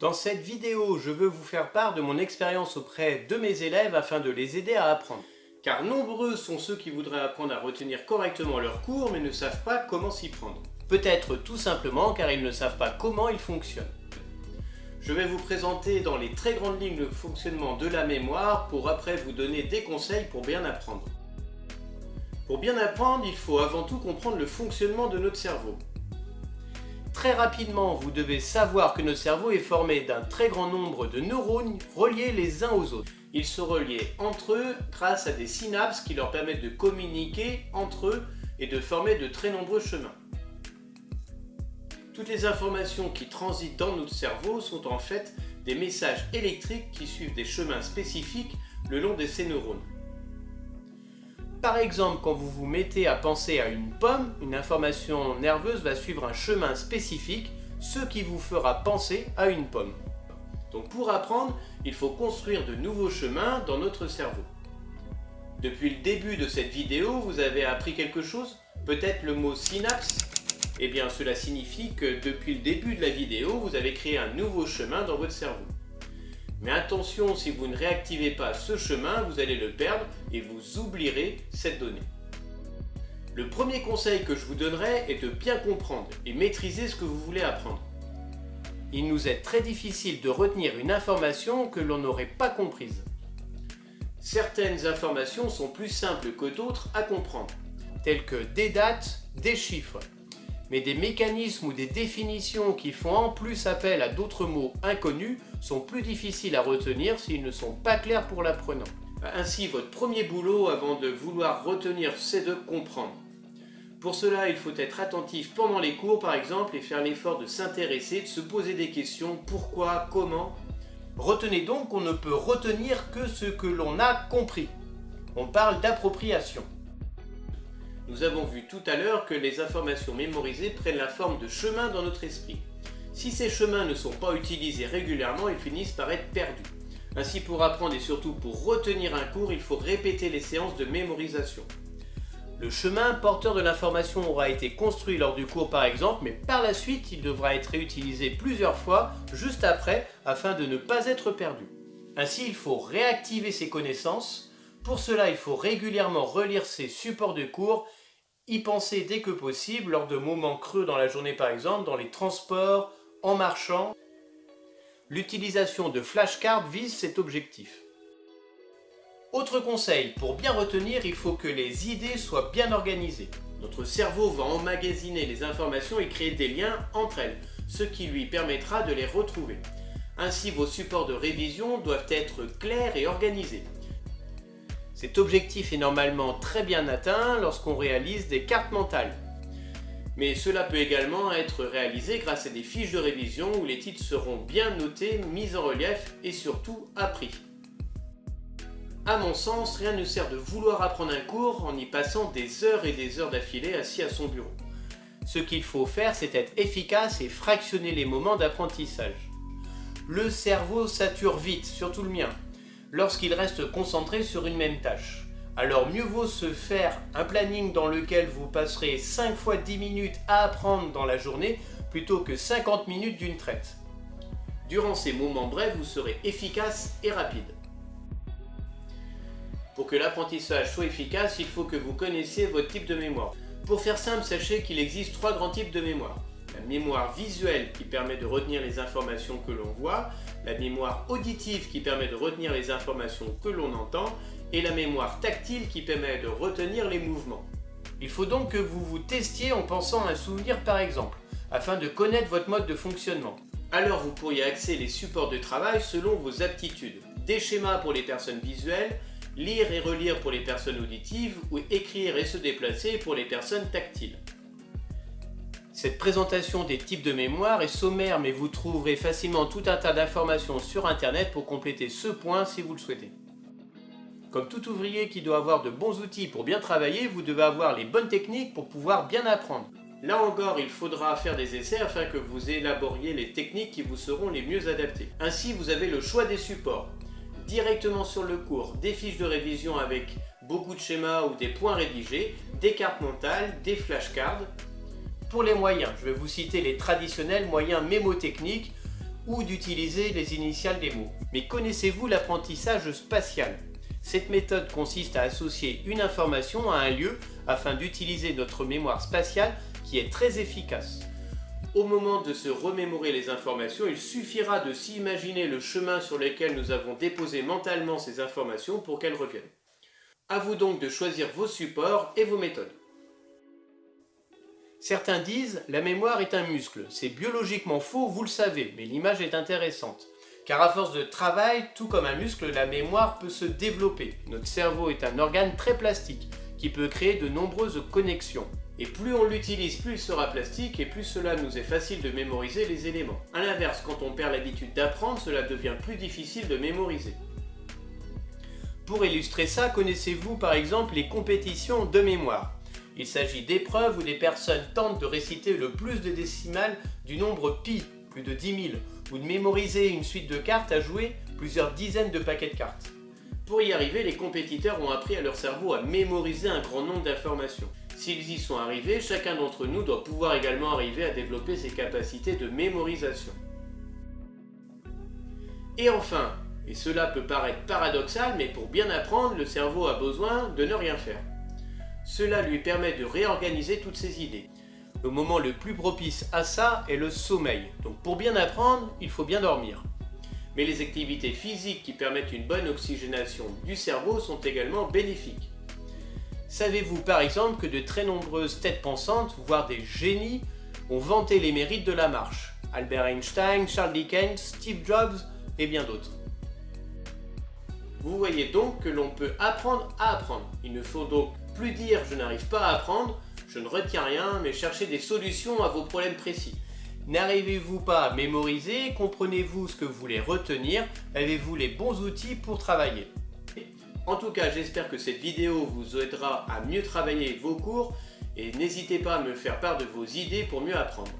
Dans cette vidéo, je veux vous faire part de mon expérience auprès de mes élèves afin de les aider à apprendre. Car nombreux sont ceux qui voudraient apprendre à retenir correctement leurs cours mais ne savent pas comment s'y prendre. Peut-être tout simplement car ils ne savent pas comment ils fonctionnent. Je vais vous présenter dans les très grandes lignes le fonctionnement de la mémoire pour après vous donner des conseils pour bien apprendre. Pour bien apprendre, il faut avant tout comprendre le fonctionnement de notre cerveau. Très rapidement, vous devez savoir que notre cerveau est formé d'un très grand nombre de neurones reliés les uns aux autres. Ils se relient entre eux grâce à des synapses qui leur permettent de communiquer entre eux et de former de très nombreux chemins. Toutes les informations qui transitent dans notre cerveau sont en fait des messages électriques qui suivent des chemins spécifiques le long de ces neurones. Par exemple, quand vous vous mettez à penser à une pomme, une information nerveuse va suivre un chemin spécifique, ce qui vous fera penser à une pomme. Donc pour apprendre, il faut construire de nouveaux chemins dans notre cerveau. Depuis le début de cette vidéo, vous avez appris quelque chose? Peut-être le mot synapse? Eh bien, cela signifie que depuis le début de la vidéo, vous avez créé un nouveau chemin dans votre cerveau. Mais attention, si vous ne réactivez pas ce chemin, vous allez le perdre et vous oublierez cette donnée. Le premier conseil que je vous donnerai est de bien comprendre et maîtriser ce que vous voulez apprendre. Il nous est très difficile de retenir une information que l'on n'aurait pas comprise. Certaines informations sont plus simples que d'autres à comprendre, telles que des dates, des chiffres. Mais des mécanismes ou des définitions qui font en plus appel à d'autres mots inconnus sont plus difficiles à retenir s'ils ne sont pas clairs pour l'apprenant. Ainsi, votre premier boulot avant de vouloir retenir, c'est de comprendre. Pour cela, il faut être attentif pendant les cours par exemple et faire l'effort de s'intéresser, de se poser des questions, pourquoi, comment. Retenez donc qu'on ne peut retenir que ce que l'on a compris. On parle d'appropriation. Nous avons vu tout à l'heure que les informations mémorisées prennent la forme de chemins dans notre esprit. Si ces chemins ne sont pas utilisés régulièrement, ils finissent par être perdus. Ainsi, pour apprendre et surtout pour retenir un cours, il faut répéter les séances de mémorisation. Le chemin porteur de l'information aura été construit lors du cours par exemple, mais par la suite, il devra être réutilisé plusieurs fois juste après afin de ne pas être perdu. Ainsi, il faut réactiver ses connaissances. Pour cela, il faut régulièrement relire ses supports de cours, y penser dès que possible, lors de moments creux dans la journée par exemple, dans les transports, en marchant. L'utilisation de flashcards vise cet objectif. Autre conseil, pour bien retenir, il faut que les idées soient bien organisées. Notre cerveau va emmagasiner les informations et créer des liens entre elles, ce qui lui permettra de les retrouver. Ainsi, vos supports de révision doivent être clairs et organisés. Cet objectif est normalement très bien atteint lorsqu'on réalise des cartes mentales. Mais cela peut également être réalisé grâce à des fiches de révision où les titres seront bien notés, mis en relief et surtout appris. À mon sens, rien ne sert de vouloir apprendre un cours en y passant des heures et des heures d'affilée assis à son bureau. Ce qu'il faut faire, c'est être efficace et fractionner les moments d'apprentissage. Le cerveau sature vite, surtout le mien, lorsqu'il reste concentré sur une même tâche. Alors mieux vaut se faire un planning dans lequel vous passerez 5 fois 10 minutes à apprendre dans la journée plutôt que 50 minutes d'une traite. Durant ces moments brefs, vous serez efficace et rapide. Pour que l'apprentissage soit efficace, il faut que vous connaissiez votre type de mémoire. Pour faire simple, sachez qu'il existe 3 grands types de mémoire. La mémoire visuelle qui permet de retenir les informations que l'on voit, la mémoire auditive qui permet de retenir les informations que l'on entend et la mémoire tactile qui permet de retenir les mouvements. Il faut donc que vous vous testiez en pensant à un souvenir par exemple, afin de connaître votre mode de fonctionnement. Alors vous pourriez axer les supports de travail selon vos aptitudes. Des schémas pour les personnes visuelles, lire et relire pour les personnes auditives ou écrire et se déplacer pour les personnes tactiles. Cette présentation des types de mémoire est sommaire, mais vous trouverez facilement tout un tas d'informations sur internet pour compléter ce point si vous le souhaitez. Comme tout ouvrier qui doit avoir de bons outils pour bien travailler, vous devez avoir les bonnes techniques pour pouvoir bien apprendre. Là encore, il faudra faire des essais afin que vous élaboriez les techniques qui vous seront les mieux adaptées. Ainsi, vous avez le choix des supports. Directement sur le cours, des fiches de révision avec beaucoup de schémas ou des points rédigés, des cartes mentales, des flashcards. Pour les moyens, je vais vous citer les traditionnels moyens mémotechniques ou d'utiliser les initiales des mots. Mais connaissez-vous l'apprentissage spatial? Cette méthode consiste à associer une information à un lieu afin d'utiliser notre mémoire spatiale qui est très efficace. Au moment de se remémorer les informations, il suffira de s'imaginer le chemin sur lequel nous avons déposé mentalement ces informations pour qu'elles reviennent. À vous donc de choisir vos supports et vos méthodes. Certains disent « la mémoire est un muscle ». C'est biologiquement faux, vous le savez, mais l'image est intéressante. Car à force de travail, tout comme un muscle, la mémoire peut se développer. Notre cerveau est un organe très plastique, qui peut créer de nombreuses connexions. Et plus on l'utilise, plus il sera plastique et plus cela nous est facile de mémoriser les éléments. A l'inverse, quand on perd l'habitude d'apprendre, cela devient plus difficile de mémoriser. Pour illustrer ça, connaissez-vous par exemple les compétitions de mémoire? Il s'agit d'épreuves où des personnes tentent de réciter le plus de décimales du nombre pi, plus de 10 000, ou de mémoriser une suite de cartes à jouer plusieurs dizaines de paquets de cartes. Pour y arriver, les compétiteurs ont appris à leur cerveau à mémoriser un grand nombre d'informations. S'ils y sont arrivés, chacun d'entre nous doit pouvoir également arriver à développer ses capacités de mémorisation. Et enfin, et cela peut paraître paradoxal, mais pour bien apprendre, le cerveau a besoin de ne rien faire. Cela lui permet de réorganiser toutes ses idées. Le moment le plus propice à ça est le sommeil. Donc pour bien apprendre, il faut bien dormir. Mais les activités physiques qui permettent une bonne oxygénation du cerveau sont également bénéfiques. Savez-vous par exemple que de très nombreuses têtes pensantes, voire des génies, ont vanté les mérites de la marche? Albert Einstein, Charles Dickens, Steve Jobs et bien d'autres. Vous voyez donc que l'on peut apprendre à apprendre. Il ne faut donc plus dire « je n'arrive pas à apprendre », je ne retiens rien, mais cherchez des solutions à vos problèmes précis. N'arrivez-vous pas à mémoriser? Comprenez-vous ce que vous voulez retenir? Avez-vous les bons outils pour travailler? En tout cas, j'espère que cette vidéo vous aidera à mieux travailler vos cours et n'hésitez pas à me faire part de vos idées pour mieux apprendre.